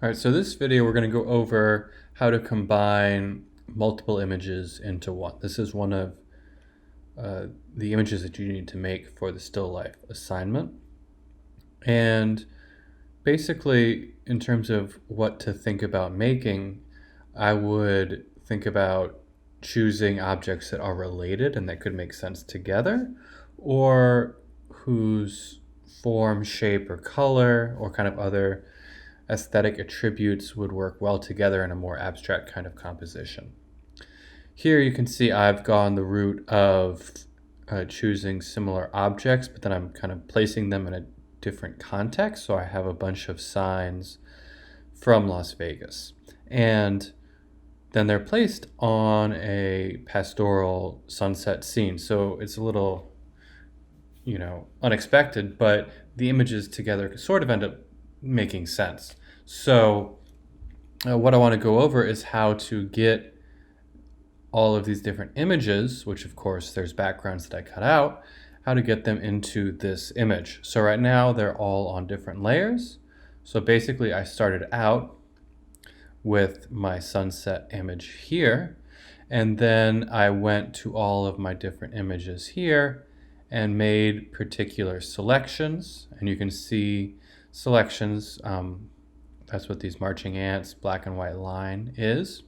All right, so this video we're going to go over how to combine multiple images into one. This is one of the images that you need to make for the still life assignment. And basically, in terms of what to think about making, I would think about choosing objects that are related and that could make sense together, or whose form, shape, or color, or kind of other aesthetic attributes would work well together in a more abstract kind of composition. Here you can see I've gone the route of choosing similar objects, but then I'm kind of placing them in a different context. So I have a bunch of signs from Las Vegas, and then they're placed on a pastoral sunset scene. So it's a little, unexpected, but the images together sort of end up making sense. So what I want to go over is how to get all of these different images, which of course there's backgrounds that I cut out, how to get them into this image. So right now they're all on different layers. So basically I started out with my sunset image here, and then I went to all of my different images here and made particular selections. And you can see selections, that's what these marching ants black and white line is.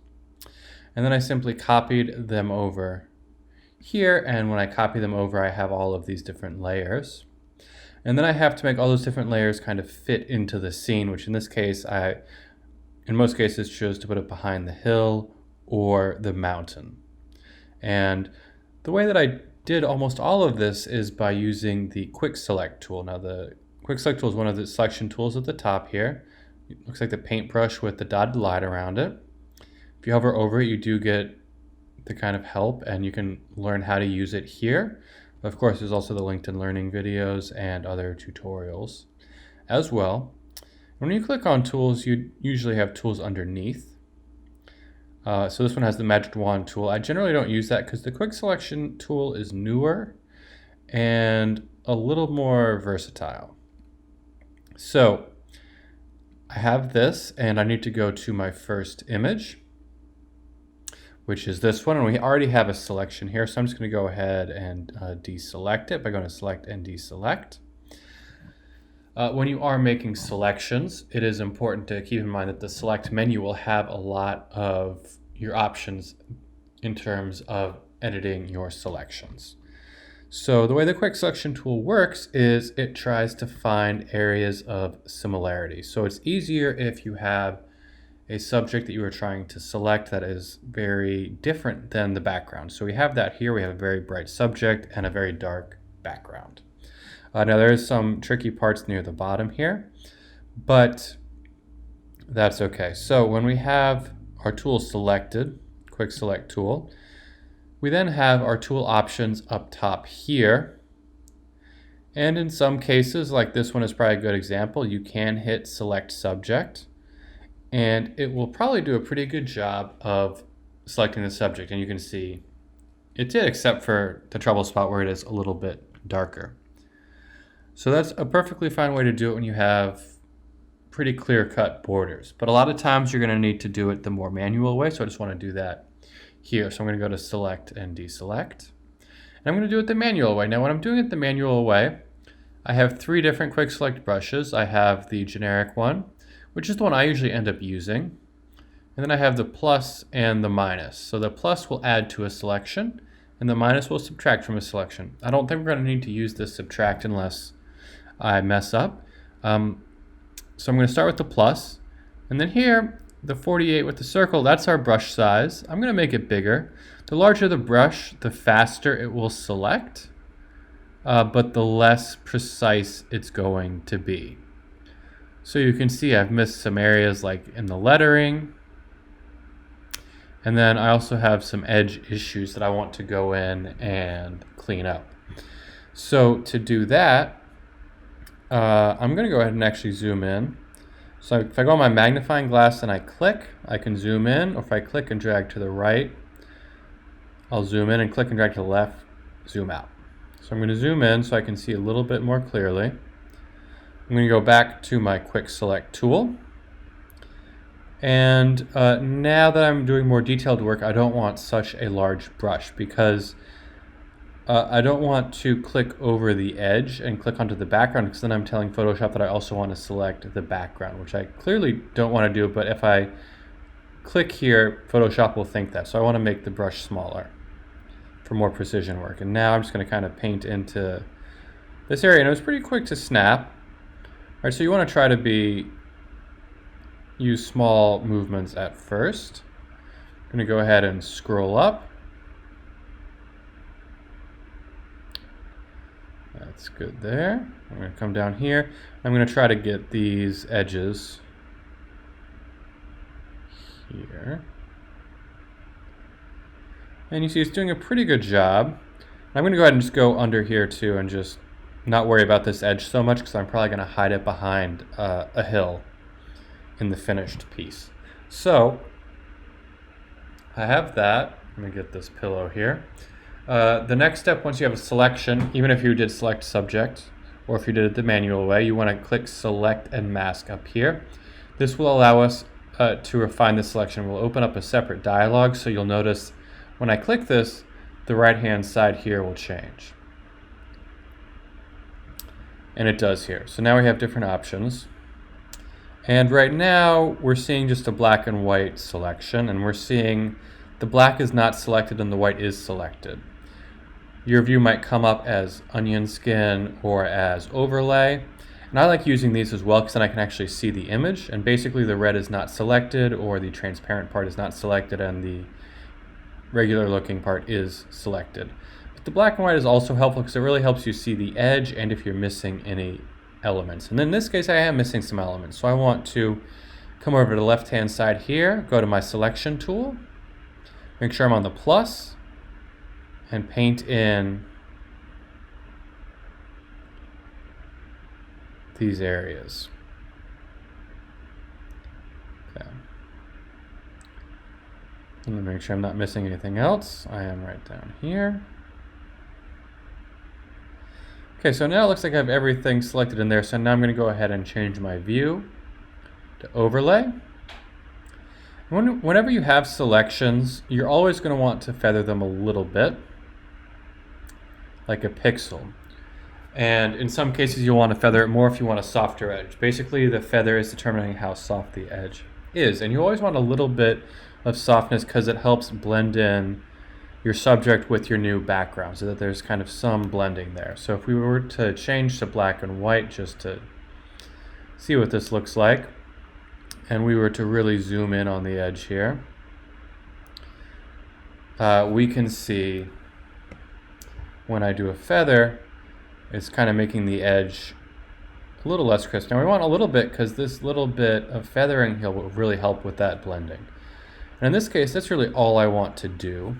And then I simply copied them over here, and when I copy them over I have all of these different layers. And then I have to make all those different layers kind of fit into the scene, which in this case I, in most cases, chose to put it behind the hill or the mountain. And the way that I did almost all of this is by using the QuickSelect tool. Now the QuickSelect tool is one of the selection tools at the top here. It looks like the paintbrush with the dotted line around it. If you hover over it, you do get the kind of help, and you can learn how to use it here. Of course, there's also the LinkedIn Learning videos and other tutorials as well. When you click on tools, you usually have tools underneath. So this one has the magic wand tool. I generally don't use that because the quick selection tool is newer and a little more versatile. So I have this, and I need to go to my first image, which is this one, and we already have a selection here, so I'm just going to go ahead and deselect it by going to select and deselect. When you are making selections, it is important to keep in mind that the select menu will have a lot of your options in terms of editing your selections. So the way the quick selection tool works is it tries to find areas of similarity. So it's easier if you have a subject that you are trying to select that is very different than the background. So we have that here. We have a very bright subject and a very dark background. Now there's some tricky parts near the bottom here, but that's okay. So when we have our tool selected, quick select tool, we then have our tool options up top here. And in some cases, like this one is probably a good example, you can hit select subject, and it will probably do a pretty good job of selecting the subject. And you can see it did, except for the trouble spot where it is a little bit darker. So that's a perfectly fine way to do it when you have pretty clear-cut borders. But a lot of times you're going to need to do it the more manual way, so I just want to do that here. So I'm going to go to select and deselect. And I'm going to do it the manual way. Now when I'm doing it the manual way, I have three different quick select brushes. I have the generic one, which is the one I usually end up using. And then I have the plus and the minus. So the plus will add to a selection, and the minus will subtract from a selection. I don't think we're going to need to use this subtract unless I mess up. So I'm going to start with the plus, and then here, the 48 with the circle, that's our brush size. I'm going to make it bigger. The larger the brush, the faster it will select, but the less precise it's going to be. So you can see I've missed some areas like in the lettering, and then I also have some edge issues that I want to go in and clean up. So to do that, I'm going to go ahead and actually zoom in. So if I go on my magnifying glass and I click, I can zoom in, or if I click and drag to the right, I'll zoom in, and click and drag to the left, zoom out. So I'm going to zoom in so I can see a little bit more clearly. I'm going to go back to my quick select tool, And now that I'm doing more detailed work, I don't want such a large brush because I don't want to click over the edge and click onto the background, because then I'm telling Photoshop that I also want to select the background, which I clearly don't want to do, but if I click here, Photoshop will think that. So I want to make the brush smaller for more precision work. And now I'm just going to kind of paint into this area, and it was pretty quick to snap. All right, so you want to try to use small movements at first. I'm going to go ahead and scroll up. That's good there. I'm going to come down here. I'm going to try to get these edges here. And you see it's doing a pretty good job. I'm going to go ahead and just go under here too and just not worry about this edge so much, because I'm probably going to hide it behind a hill in the finished piece. So I have that. Let me get this pillow here. The next step, once you have a selection, even if you did select subject, or if you did it the manual way, you want to click select and mask up here. This will allow us to refine the selection. We'll open up a separate dialog, so you'll notice when I click this, the right hand side here will change. And it does here. So now we have different options. And right now we're seeing just a black and white selection, and we're seeing the black is not selected and the white is selected. Your view might come up as onion skin or as overlay. And I like using these as well, because then I can actually see the image, and basically the red is not selected, or the transparent part is not selected, and the regular looking part is selected. But the black and white is also helpful because it really helps you see the edge and if you're missing any elements. And in this case, I am missing some elements. So I want to come over to the left-hand side here, go to my selection tool, make sure I'm on the plus, and paint in these areas. Okay. Let me make sure I'm not missing anything else. I am right down here. Okay, so now it looks like I have everything selected in there. So now I'm going to go ahead and change my view to overlay. Whenever you have selections, you're always going to want to feather them a little bit, like a pixel. And in some cases, you'll want to feather it more if you want a softer edge. Basically, the feather is determining how soft the edge is. And you always want a little bit of softness because it helps blend in your subject with your new background, so that there's kind of some blending there. So if we were to change to black and white just to see what this looks like, and we were to really zoom in on the edge here, we can see when I do a feather, it's kind of making the edge a little less crisp. Now we want a little bit, because this little bit of feathering here will really help with that blending. And in this case, that's really all I want to do.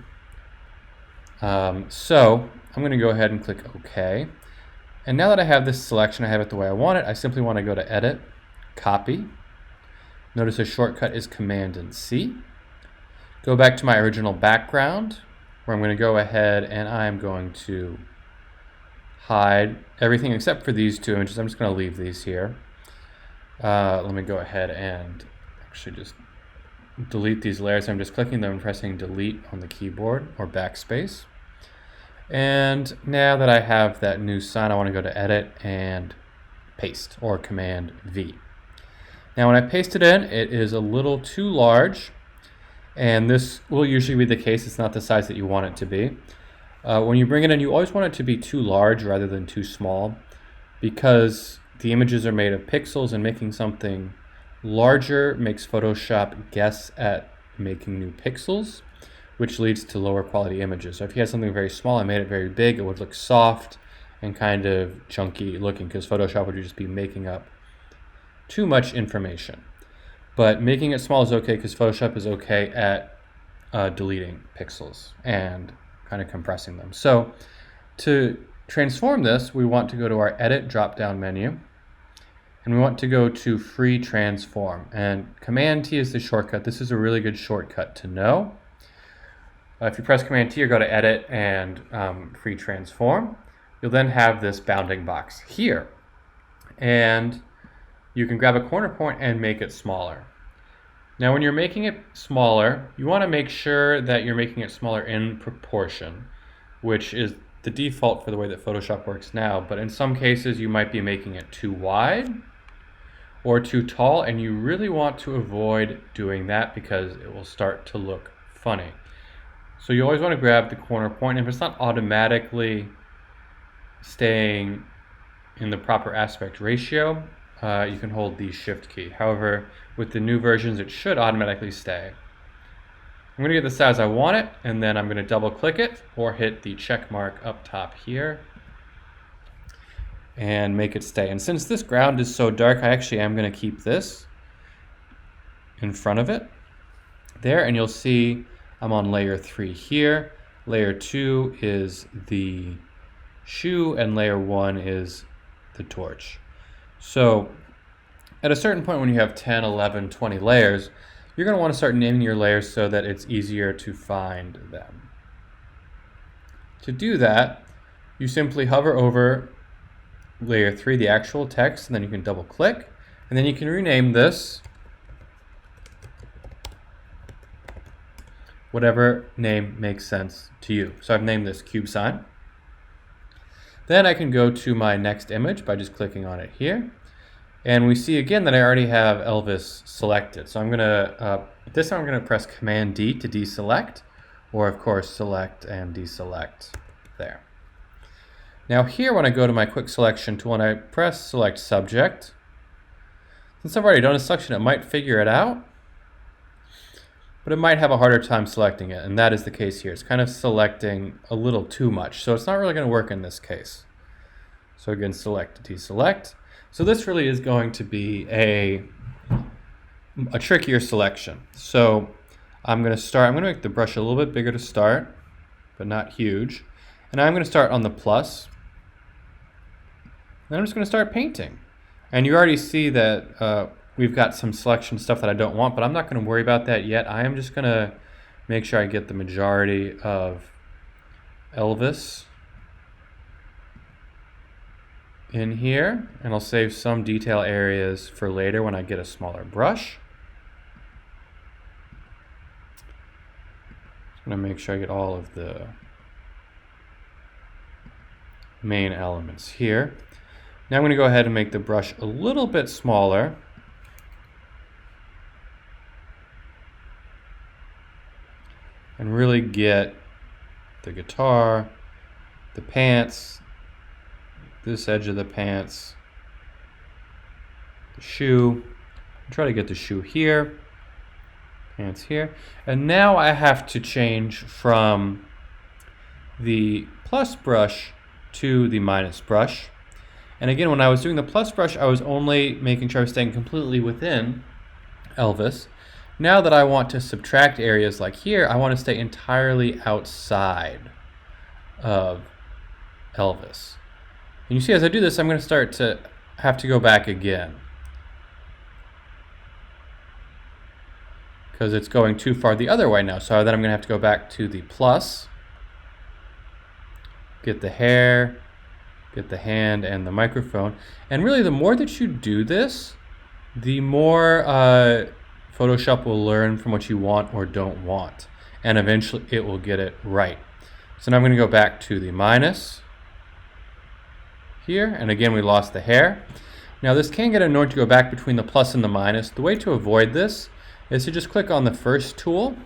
So I'm going to go ahead and click OK. And now that I have this selection, I have it the way I want it, I simply want to go to Edit, Copy. Notice a shortcut is Command and C. Go back to my original background, where I'm going to go ahead and I'm going to hide everything except for these two images. I'm just going to leave these here. Let me go ahead and actually just delete these layers. I'm just clicking them and pressing delete on the keyboard, or backspace. And now that I have that new sign, I want to go to Edit and Paste, or Command V. Now when I paste it in, it is a little too large, and this will usually be the case. It's not the size that you want it to be. When you bring it in, you always want it to be too large rather than too small, because the images are made of pixels, and making something larger makes Photoshop guess at making new pixels, which leads to lower quality images. So if you had something very small and made it very big, it would look soft and kind of chunky looking, because Photoshop would just be making up too much information. But making it small is okay, because Photoshop is okay at deleting pixels and kind of compressing them. So to transform this, we want to go to our Edit drop-down menu, and we want to go to Free Transform. And Command T is the shortcut. This is a really good shortcut to know. If you press Command T or go to Edit and Free Transform, you'll then have this bounding box here. And you can grab a corner point and make it smaller. Now when you're making it smaller, you want to make sure that you're making it smaller in proportion, which is the default for the way that Photoshop works now, but in some cases you might be making it too wide or too tall, and you really want to avoid doing that because it will start to look funny. So you always want to grab the corner point, and if it's not automatically staying in the proper aspect ratio, you can hold the Shift key. However, with the new versions, it should automatically stay. I'm going to get the size I want it, and then I'm going to double click it or hit the check mark up top here and make it stay. And since this ground is so dark, I actually am going to keep this in front of it there, and you'll see I'm on layer 3 here. Layer 2 is the shoe, and layer 1 is the torch. So at a certain point when you have 10, 11, 20 layers, you're going to want to start naming your layers so that it's easier to find them. To do that, you simply hover over layer 3, the actual text, and then you can double click, and then you can rename this whatever name makes sense to you. So I've named this cube sign. Then I can go to my next image by just clicking on it here. And we see again that I already have Elvis selected. So I'm gonna, this time I'm gonna press Command D to deselect, or of course select and deselect there. Now here when I go to my quick selection tool and I press select subject, since I've already done a selection, it might figure it out, but it might have a harder time selecting it, and that is the case here. It's kind of selecting a little too much, so it's not really going to work in this case. So again, select, deselect. So this really is going to be a trickier selection. So I'm going to make the brush a little bit bigger to start, but not huge. And I'm going to start on the plus. Then I'm just going to start painting. And you already see that we've got some selection stuff that I don't want, but I'm not going to worry about that yet. I am just going to make sure I get the majority of Elvis in here, and I'll save some detail areas for later when I get a smaller brush. I'm going to make sure I get all of the main elements here. Now I'm going to go ahead and make the brush a little bit smaller. And really get the guitar, the pants, this edge of the pants, the shoe. Try to get the shoe here, pants here. And now I have to change from the plus brush to the minus brush. And again, when I was doing the plus brush, I was only making sure I was staying completely within Elvis. Now that I want to subtract areas like here, I want to stay entirely outside of Elvis. And you see as I do this, I'm going to start to have to go back again, because it's going too far the other way now. So then I'm going to have to go back to the plus, get the hair, get the hand and the microphone. And really the more that you do this, the more Photoshop will learn from what you want or don't want, and eventually it will get it right. So now I'm going to go back to the minus here, and again we lost the hair. Now this can get annoying to go back between the plus and the minus. The way to avoid this is to just click on the first tool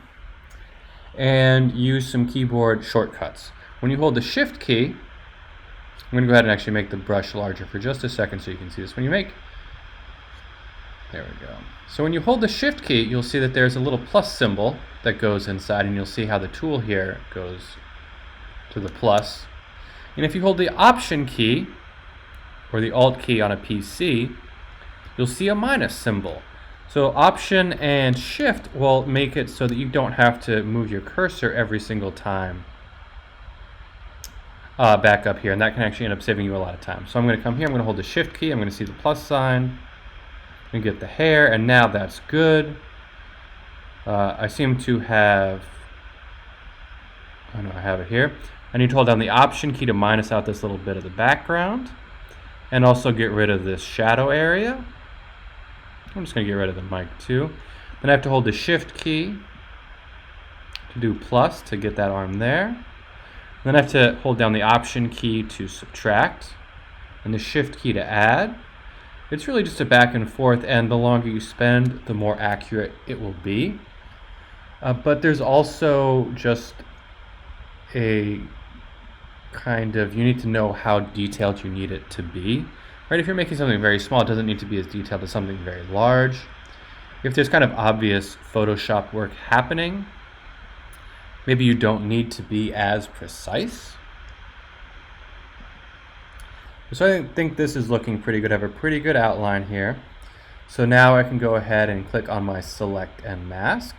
and use some keyboard shortcuts. When you hold the Shift key, I'm going to go ahead and actually make the brush larger for just a second so you can see this. There we go. So when you hold the Shift key, you'll see that there's a little plus symbol that goes inside, and you'll see how the tool here goes to the plus. And if you hold the Option key or the Alt key on a PC, you'll see a minus symbol. So Option and Shift will make it so that you don't have to move your cursor every single time back up here, and that can actually end up saving you a lot of time. So I'm going to come here, I'm going to hold the Shift key, I'm going to see the plus sign, and get the hair, and now that's good. I seem to have, I know I have it here. I need to hold down the Option key to minus out this little bit of the background, and also get rid of this shadow area. I'm just going to get rid of the mic too. Then I have to hold the Shift key to do plus to get that arm there. Then I have to hold down the Option key to subtract and the Shift key to add. It's really just a back and forth, and the longer you spend, the more accurate it will be. But there's also just a kind of, you need to know how detailed you need it to be. Right? If you're making something very small, it doesn't need to be as detailed as something very large. If there's kind of obvious Photoshop work happening, maybe you don't need to be as precise. So I think this is looking pretty good. I have a pretty good outline here. So now I can go ahead and click on my select and mask.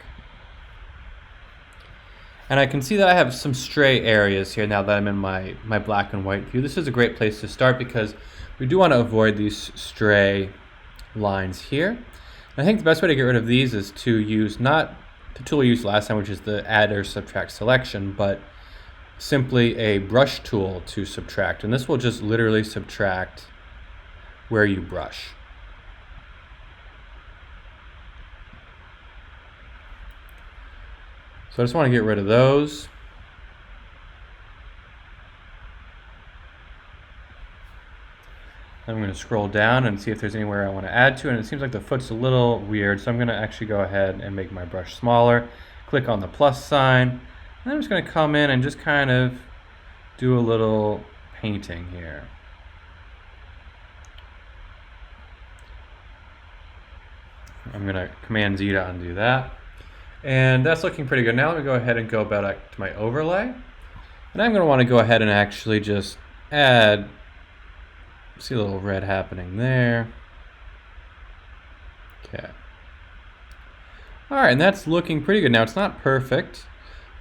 And I can see that I have some stray areas here now that I'm in my black and white view. This is a great place to start because we do want to avoid these stray lines here. And I think the best way to get rid of these is to use not the tool we used last time, which is the add or subtract selection, but simply a brush tool to subtract. And this will just literally subtract where you brush. So I just want to get rid of those. I'm going to scroll down and see if there's anywhere I want to add to, and it seems like the foot's a little weird, so I'm going to actually go ahead and make my brush smaller. Click on the plus sign, and I'm just going to come in and just kind of do a little painting here. I'm going to Command Z to undo that. And that's looking pretty good. Now let me go ahead and go back to my overlay. And I'm going to want to go ahead and actually just add, see a little red happening there. Okay. All right, and that's looking pretty good. Now it's not perfect,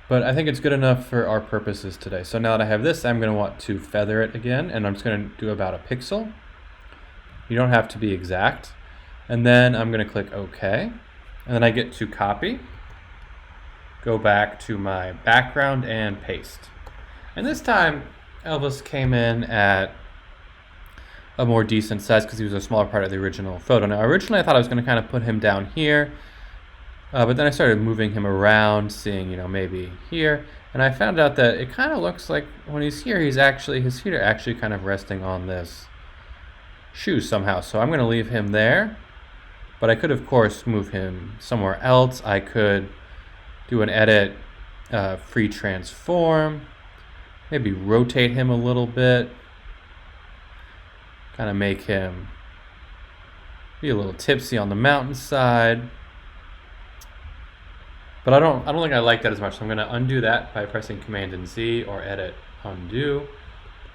but I think it's good enough for our purposes today. So now that I have this, I'm going to want to feather it again, and I'm just going to do about a pixel. You don't have to be exact. And then I'm going to click OK. And then I get to copy, go back to my background, and paste. And this time, Elvis came in at a more decent size because he was a smaller part of the original photo. Now, originally I thought I was going to kind of put him down here, but then I started moving him around, seeing, maybe here, and I found out that it kind of looks like when he's here, his feet are actually kind of resting on this shoe somehow. So I'm going to leave him there, but I could, of course, move him somewhere else. I could do an edit, free transform, maybe rotate him a little bit, kind of make him be a little tipsy on the mountainside. But I don't think I like that as much. So I'm going to undo that by pressing Command and Z, or edit, undo,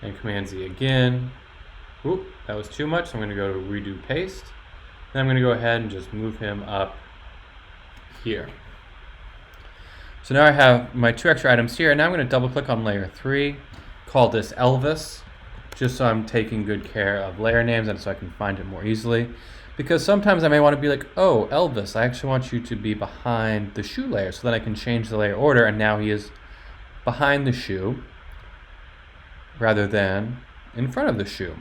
and Command Z again. Oop, that was too much. So I'm going to go to redo paste. Then I'm going to go ahead and just move him up here. So now I have my two extra items here, and now I'm going to double click on layer 3, call this Elvis, just so I'm taking good care of layer names and so I can find it more easily. Because sometimes I may want to be like, oh, Elvis, I actually want you to be behind the shoe layer, so then I can change the layer order, and now he is behind the shoe rather than in front of the shoe,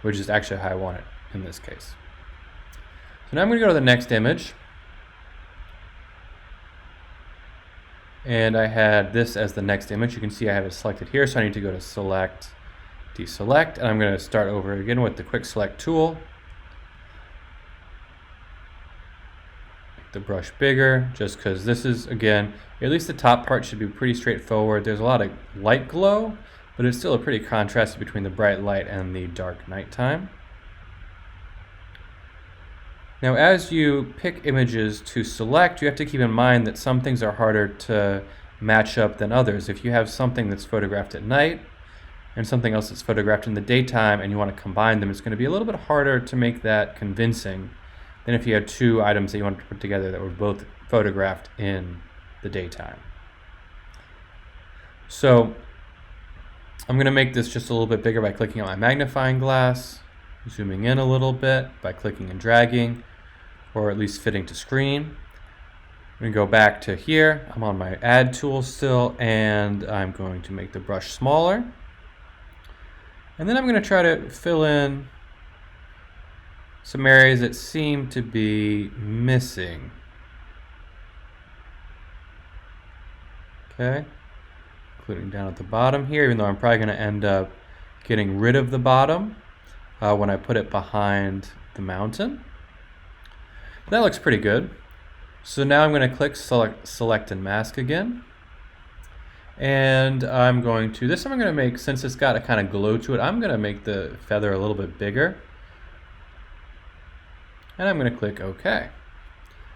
which is actually how I want it in this case. So now I'm going to go to the next image. And I had this as the next image. You can see I have it selected here, so I need to go to Select, Deselect, and I'm going to start over again with the QuickSelect tool. Make the brush bigger, just because this is, again, at least the top part should be pretty straightforward. There's a lot of light glow, but it's still a pretty contrast between the bright light and the dark nighttime. Now, as you pick images to select, you have to keep in mind that some things are harder to match up than others. If you have something that's photographed at night and something else that's photographed in the daytime and you want to combine them, it's going to be a little bit harder to make that convincing than if you had two items that you wanted to put together that were both photographed in the daytime. So I'm going to make this just a little bit bigger by clicking on my magnifying glass, zooming in a little bit by clicking and dragging, or at least fitting to screen. I'm going to go back to here. I'm on my add tool still, and I'm going to make the brush smaller. And then I'm going to try to fill in some areas that seem to be missing. Okay, including down at the bottom here, even though I'm probably going to end up getting rid of the bottom when I put it behind the mountain. That looks pretty good. So now I'm going to click select and mask again. And I'm going to, this time I'm going to make, since it's got a kind of glow to it, I'm going to make the feather a little bit bigger. And I'm going to click OK.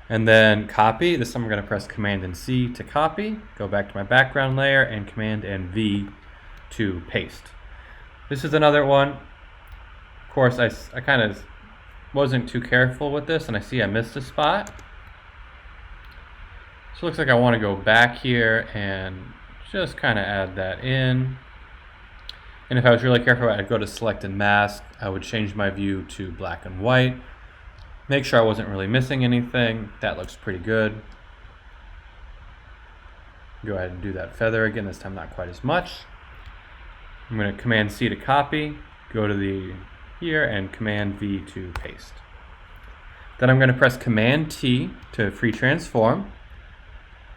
And then copy. This time I'm going to press Command and C to copy, go back to my background layer, and Command and V to paste. This is another one. Of course, I kind of wasn't too careful with this, and I see I missed a spot. So it looks like I want to go back here and just kind of add that in. And if I was really careful, I'd go to select and mask. I would change my view to black and white. Make sure I wasn't really missing anything. That looks pretty good. Go ahead and do that feather again, this time not quite as much. I'm going to Command C to copy, go to the here, and Command V to paste. Then I'm going to press Command T to free transform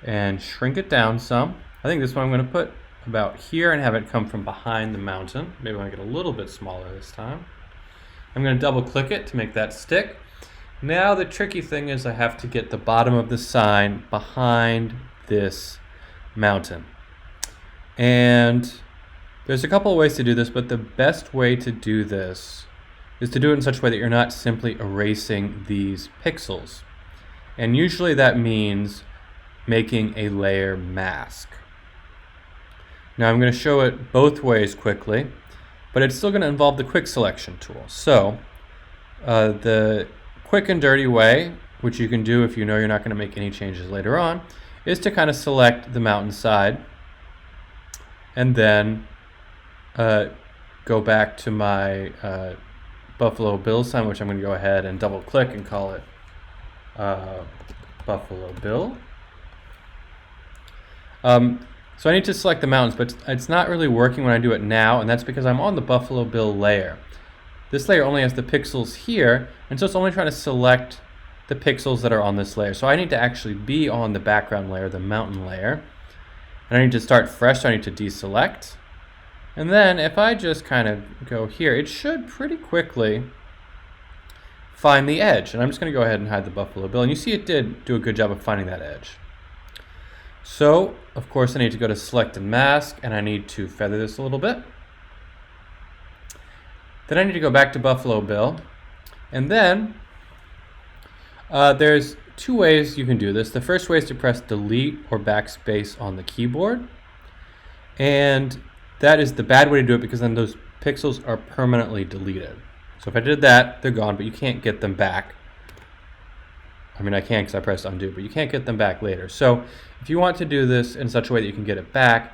and shrink it down some. I think this one I'm going to put about here and have it come from behind the mountain. Maybe I want to get a little bit smaller this time. I'm going to double click it to make that stick. Now the tricky thing is I have to get the bottom of the sign behind this mountain. And there's a couple of ways to do this, but the best way to do this is to do it in such a way that you're not simply erasing these pixels. And usually that means making a layer mask. Now I'm going to show it both ways quickly, but it's still going to involve the quick selection tool. So the quick and dirty way, which you can do if you know you're not going to make any changes later on, is to kind of select the mountainside and then go back to my Buffalo Bill sign, which I'm going to go ahead and double click and call it Buffalo Bill. So I need to select the mountains, but it's not really working when I do it now, and that's because I'm on the Buffalo Bill layer. This layer only has the pixels here, and so it's only trying to select the pixels that are on this layer. So I need to actually be on the background layer, the mountain layer. And I need to start fresh, so I need to deselect. And then if I just kind of go here, it should pretty quickly find the edge. And I'm just going to go ahead and hide the Buffalo Bill. And you see it did do a good job of finding that edge. So, of course, I need to go to select and mask, and I need to feather this a little bit. Then I need to go back to Buffalo Bill. And then there's two ways you can do this. The first way is to press delete or backspace on the keyboard. And that is the bad way to do it because then those pixels are permanently deleted. So if I did that, they're gone, but you can't get them back. I mean, I can because I pressed undo, but you can't get them back later. So if you want to do this in such a way that you can get it back,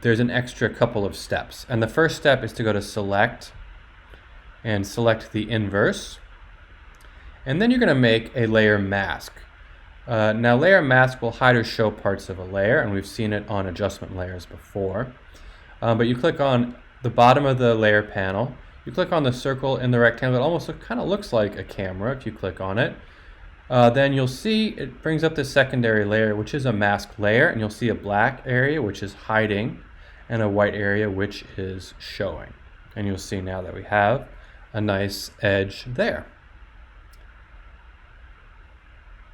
there's an extra couple of steps. And the first step is to go to select and select the inverse. And then you're going to make a layer mask. Now layer mask will hide or show parts of a layer, and we've seen it on adjustment layers before. But you click on the bottom of the layer panel, you click on the circle in the rectangle. It almost kind of looks like a camera if you click on it. Then you'll see it brings up the secondary layer, which is a mask layer, and you'll see a black area which is hiding and a white area which is showing. And you'll see now that we have a nice edge there.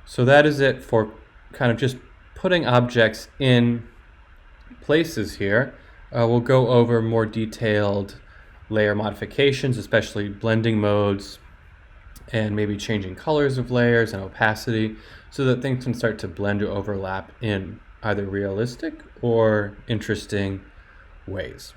So that is it for kind of just putting objects in places here. We'll go over more detailed layer modifications, especially blending modes, and maybe changing colors of layers and opacity so that things can start to blend or overlap in either realistic or interesting ways.